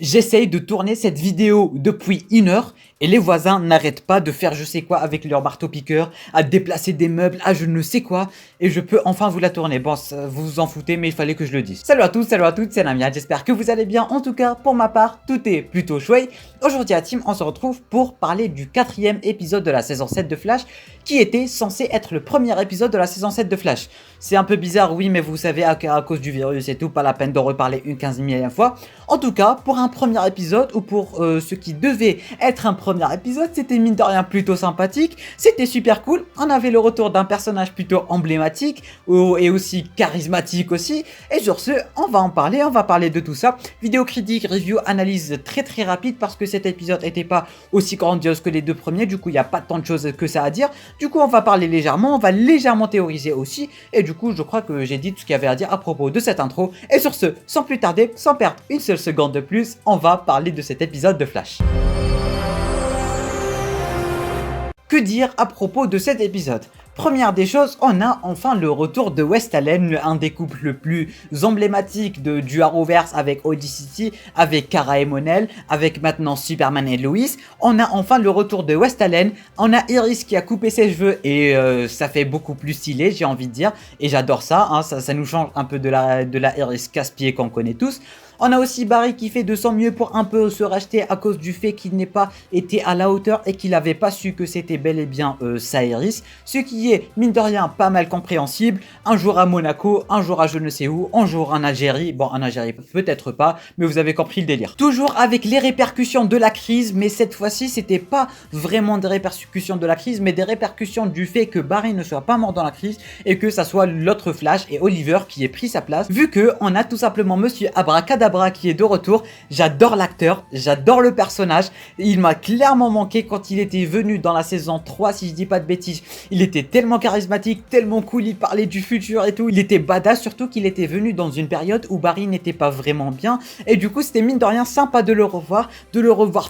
J'essaye de tourner cette vidéo depuis 1 heure et les voisins n'arrêtent pas de faire je sais quoi avec leur marteau-piqueur, à déplacer des meubles, à je ne sais quoi, et je peux enfin vous la tourner. Bon, vous vous en foutez, mais il fallait que je le dise. Salut à tous, salut à toutes, c'est Lamia, j'espère que vous allez bien. En tout cas, pour ma part, tout est plutôt chouette. Aujourd'hui à Team, on se retrouve pour parler du 4e épisode de la saison 7 de Flash, qui était censé être le premier épisode de la saison 7 de Flash. C'est un peu bizarre, oui, mais vous savez, à cause du virus et tout, pas la peine de reparler une 15 000e fois. En tout cas, pour un premier épisode, ou pour ce qui devait être un premier épisode, c'était mine de rien plutôt sympathique, c'était super cool, on avait le retour d'un personnage plutôt emblématique, et aussi charismatique aussi, et sur ce, on va parler de tout ça. Vidéo critique, review, analyse très rapide, parce que cet épisode n'était pas aussi grandiose que les deux premiers, du coup il n'y a pas tant de choses que ça à dire, du coup on va parler légèrement, on va légèrement théoriser aussi, et du coup je crois que j'ai dit tout ce qu'il y avait à dire à propos de cette intro, et sur ce, sans plus tarder, sans perdre une seule seconde de plus, on va parler de cet épisode de Flash. Que dire à propos de cet épisode? Première des choses, on a enfin le retour de West Allen, un des couples le plus emblématiques du Arrowverse avec Oddity, avec Kara et Mon-El, avec maintenant Superman et Lois. On a enfin le retour de West Allen, on a Iris qui a coupé ses cheveux et ça fait beaucoup plus stylé, j'ai envie de dire, et j'adore ça, hein, ça nous change un peu de la Iris casse-pied qu'on connaît tous. On a aussi Barry qui fait de son mieux pour un peu se racheter à cause du fait qu'il n'ait pas été à la hauteur et qu'il n'avait pas su que c'était bel et bien sa Iris, ce qui est mine de rien pas mal compréhensible. Un jour à Monaco, un jour à je ne sais où, un jour en Algérie, bon en Algérie peut-être pas, mais vous avez compris le délire. Toujours avec les répercussions de la crise, mais cette fois-ci c'était pas vraiment des répercussions de la crise, mais des répercussions du fait que Barry ne soit pas mort dans la crise et que ça soit l'autre Flash et Oliver qui ait pris sa place, vu que on a tout simplement Monsieur Abracadabra qui est de retour. J'adore l'acteur, j'adore le personnage, il m'a clairement manqué quand il était venu dans la saison 3 si je dis pas de bêtises. Il était tellement charismatique, tellement cool, il parlait du futur et tout, il était badass, surtout qu'il était venu dans une période où Barry n'était pas vraiment bien et du coup c'était mine de rien sympa de le revoir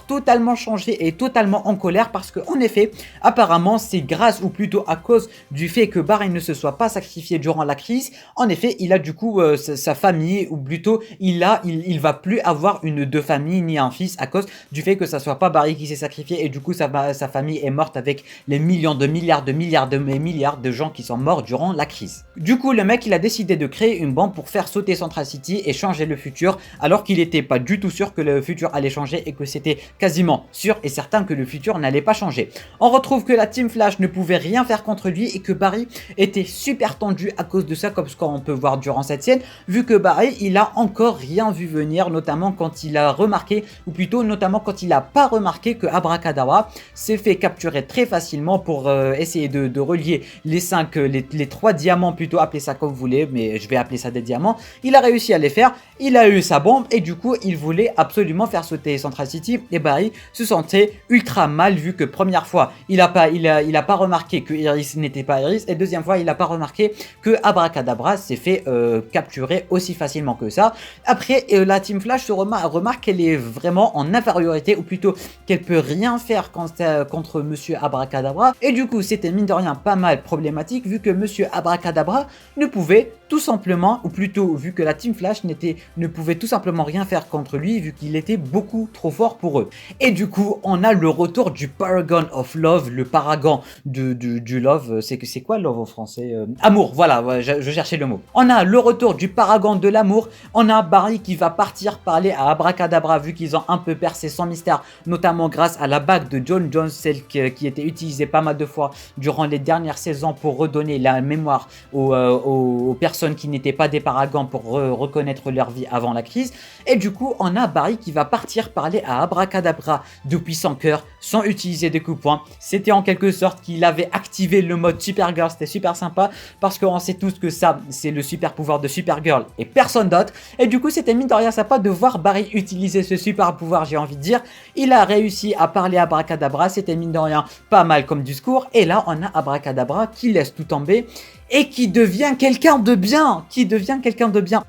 totalement changé et totalement en colère parce que en effet apparemment c'est grâce ou plutôt à cause du fait que Barry ne se soit pas sacrifié durant la crise. En effet il a du coup sa famille, ou plutôt il va plus avoir de famille ni un fils à cause du fait que ça soit pas Barry qui s'est sacrifié et du coup sa famille est morte avec les millions de milliards de gens qui sont morts durant la crise. Du coup le mec il a décidé de créer une bombe pour faire sauter Central City et changer le futur, alors qu'il était pas du tout sûr que le futur allait changer et que c'était quasiment sûr et certain que le futur n'allait pas changer. On retrouve que la Team Flash ne pouvait rien faire contre lui et que Barry était super tendu à cause de ça, comme ce qu'on peut voir durant cette scène, vu que Barry il a encore rien vu venir, notamment quand il a remarqué, ou plutôt notamment quand il a pas remarqué que Abracadabra s'est fait capturer très facilement pour essayer de relier les 3 diamants, plutôt appelez ça comme vous voulez, mais je vais appeler ça des diamants. Il a réussi à les faire, il a eu sa bombe et du coup il voulait absolument faire sauter Central City et Barry se sentait ultra mal vu que première fois il a pas remarqué que Iris n'était pas Iris et deuxième fois il a pas remarqué que Abracadabra s'est fait capturer aussi facilement que ça. Après la Team Flash remarque qu'elle est vraiment en infériorité, ou plutôt qu'elle peut rien faire contre Monsieur Abracadabra, et du coup c'était mine de rien pas mal problématique vu que Monsieur Abracadabra ne pouvait tout simplement, ou plutôt vu que la Team Flash ne pouvait tout simplement rien faire contre lui vu qu'il était beaucoup trop fort pour eux. Et du coup on a le retour du Paragon of Love, le paragon du love, c'est quoi love en français? Amour, voilà, ouais, je cherchais le mot. On a le retour du paragon de l'amour, on a Barry qui va partir parler à Abracadabra vu qu'ils ont un peu percé son mystère, notamment grâce à la bague de John Jones, celle qui était utilisée pas mal de fois durant les dernières saisons pour redonner la mémoire aux personnes qui n'étaient pas des paragons pour reconnaître leur vie avant la crise. Et du coup on a Barry qui va partir parler à Abracadabra depuis son cœur sans utiliser des coups de poing. C'était en quelque sorte qu'il avait activé le mode Supergirl, c'était super sympa parce qu'on sait tous que ça c'est le super pouvoir de Supergirl et personne d'autre, et du coup c'était mine de rien sympa de voir Barry utiliser ce super pouvoir, j'ai envie de dire. Il a réussi à parler à Abracadabra, c'était mine de rien pas mal comme discours, et là on a Abracadabra qui laisse tout tomber et qui devient quelqu'un de bien,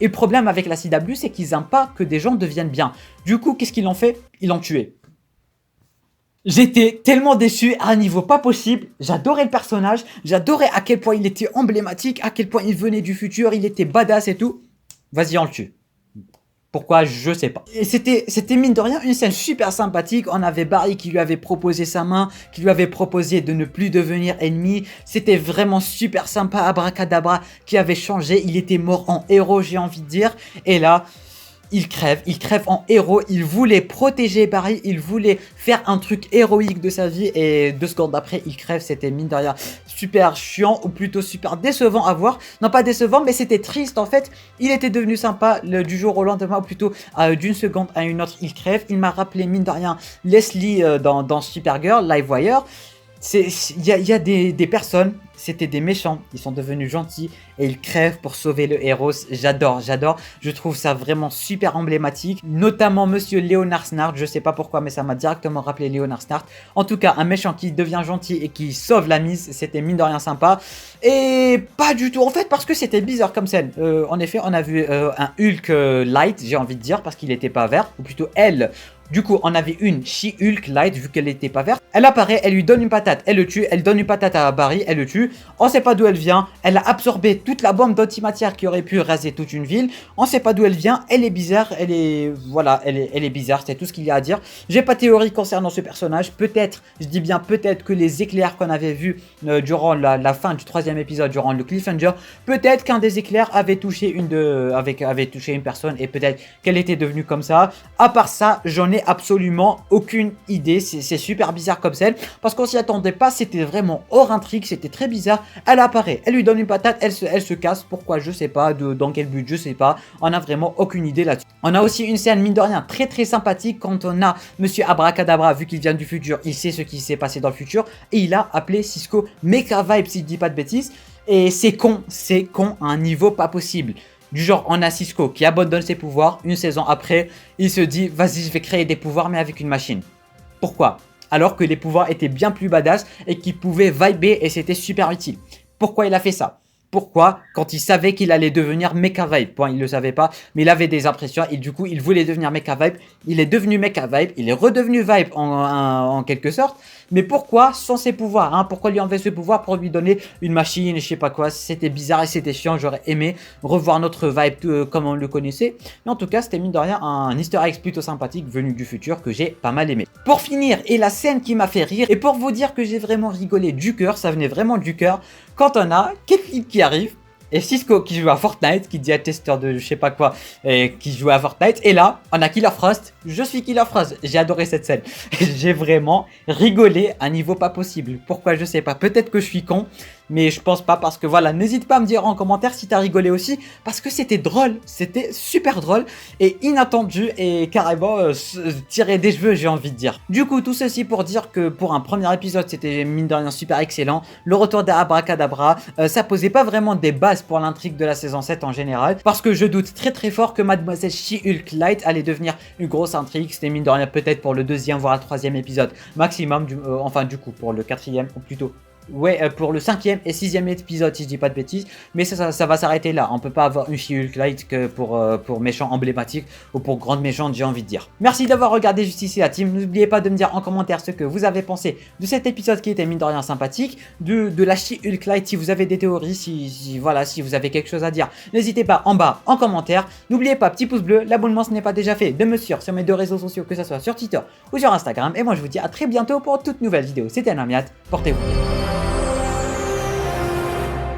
Et le problème avec la CW, c'est qu'ils n'aiment pas que des gens deviennent bien. Du coup, qu'est-ce qu'ils ont fait? Ils l'ont tué. J'étais tellement déçu à un niveau pas possible, j'adorais le personnage, j'adorais à quel point il était emblématique, à quel point il venait du futur, il était badass et tout. Vas-y, on le tue. Pourquoi? Je sais pas. Et c'était mine de rien une scène super sympathique. On avait Barry qui lui avait proposé sa main, qui lui avait proposé de ne plus devenir ennemi. C'était vraiment super sympa. Abracadabra qui avait changé. Il était mort en héros, j'ai envie de dire. Et là, il crève en héros, il voulait protéger Barry, il voulait faire un truc héroïque de sa vie et 2 secondes après il crève. C'était mine de rien super chiant ou plutôt super décevant à voir. Non, pas décevant, mais c'était triste en fait. Il était devenu sympa du jour au lendemain, ou plutôt d'une seconde à une autre il crève. Il m'a rappelé mine de rien Leslie dans Supergirl, Livewire. Il y a des personnes, c'était des méchants, ils sont devenus gentils et ils crèvent pour sauver le héros. J'adore. Je trouve ça vraiment super emblématique. Notamment Monsieur Leonard Snart, je sais pas pourquoi, mais ça m'a directement rappelé Leonard Snart. En tout cas, un méchant qui devient gentil et qui sauve la mise, c'était mine de rien sympa. Et pas du tout, en fait, parce que c'était bizarre comme scène. En effet, on a vu un Hulk light, j'ai envie de dire, parce qu'il n'était pas vert, ou plutôt elle. Du coup, on avait une She-Hulk light, vu qu'elle n'était pas verte. Elle apparaît, elle lui donne une patate, elle le tue. Elle donne une patate à Barry, elle le tue. On sait pas d'où elle vient. Elle a absorbé toute la bombe d'antimatière qui aurait pu raser toute une ville. On sait pas d'où elle vient. Elle est bizarre, elle est bizarre. C'est tout ce qu'il y a à dire. J'ai pas de théorie concernant ce personnage. Peut-être, je dis bien peut-être que les éclairs qu'on avait vus durant la fin du 3e épisode, durant le cliffhanger, peut-être qu'un des éclairs avait touché avait touché une personne et peut-être qu'elle était devenue comme ça. À part ça, j'en ai absolument aucune idée. C'est super bizarre comme scène parce qu'on s'y attendait pas. C'était vraiment hors intrigue, c'était très bizarre. Elle apparaît, elle lui donne une patate, elle se casse. Pourquoi? Je sais pas. Dans quel but? Je sais pas. On a vraiment aucune idée là-dessus. On a aussi une scène mine de rien très sympathique quand on a Monsieur Abracadabra, vu qu'il vient du futur, il sait ce qui s'est passé dans le futur et il a appelé Cisco Mecha Vibe, si je dis pas de bêtises. Et c'est con à un niveau pas possible. Du genre, on a Cisco qui abandonne ses pouvoirs. Une saison après, il se dit, vas-y, je vais créer des pouvoirs, mais avec une machine. Pourquoi? Alors que les pouvoirs étaient bien plus badass et qu'il pouvait vibrer et c'était super utile. Pourquoi il a fait ça? Pourquoi? Quand il savait qu'il allait devenir Mecha Vibe. Bon, il ne le savait pas, mais il avait des impressions et du coup, il voulait devenir Mecha Vibe. Il est devenu Mecha Vibe, il est redevenu Vibe en quelque sorte. Mais pourquoi sans ses pouvoirs, hein? Pourquoi lui enlever ce pouvoir pour lui donner une machine, je sais pas quoi? C'était bizarre et c'était chiant. J'aurais aimé revoir notre Vibe comme on le connaissait. Mais en tout cas, c'était mine de rien un easter egg plutôt sympathique venu du futur que j'ai pas mal aimé. Pour finir, et la scène qui m'a fait rire, et pour vous dire que j'ai vraiment rigolé du cœur, ça venait vraiment du cœur, quand on a Caitlyn qui arrive, et Cisco qui joue à Fortnite, qui dit à testeur de je sais pas quoi, et qui joue à Fortnite. Et là, on a Killer Frost. Je suis Killer Frost. J'ai adoré cette scène. J'ai vraiment rigolé à un niveau pas possible. Pourquoi? Je sais pas. Peut-être que je suis con. Mais je pense pas parce que voilà, n'hésite pas à me dire en commentaire si t'as rigolé aussi. Parce que c'était drôle. C'était super drôle. Et inattendu. Et carrément tiré des cheveux, j'ai envie de dire. Du coup, tout ceci pour dire que pour un premier épisode, c'était mine de rien super excellent. Le retour d'Abracadabra. Ça posait pas vraiment des bases pour l'intrigue de la saison 7 en général. Parce que je doute très fort que Mademoiselle She-Hulk Light allait devenir une grosse intrigue. C'était mine de rien peut-être pour le 2e voire le 3e épisode maximum. Enfin du coup pour le 4e ou plutôt. Ouais, pour le 5e et 6e épisode, si je dis pas de bêtises. Mais ça va s'arrêter là. On peut pas avoir une She-Hulk Light que pour méchant emblématique ou pour grande méchante, j'ai envie de dire. Merci d'avoir regardé juste ici la team. N'oubliez pas de me dire en commentaire ce que vous avez pensé de cet épisode qui était mine de rien sympathique. De la She-Hulk Light, si vous avez des théories, si vous avez quelque chose à dire. N'hésitez pas en bas en commentaire. N'oubliez pas, petit pouce bleu, l'abonnement ce n'est pas déjà fait, de me suivre sur mes 2 réseaux sociaux, que ce soit sur Twitter ou sur Instagram. Et moi je vous dis à très bientôt pour toute nouvelle vidéo. C'était Namiat, portez-vous bien.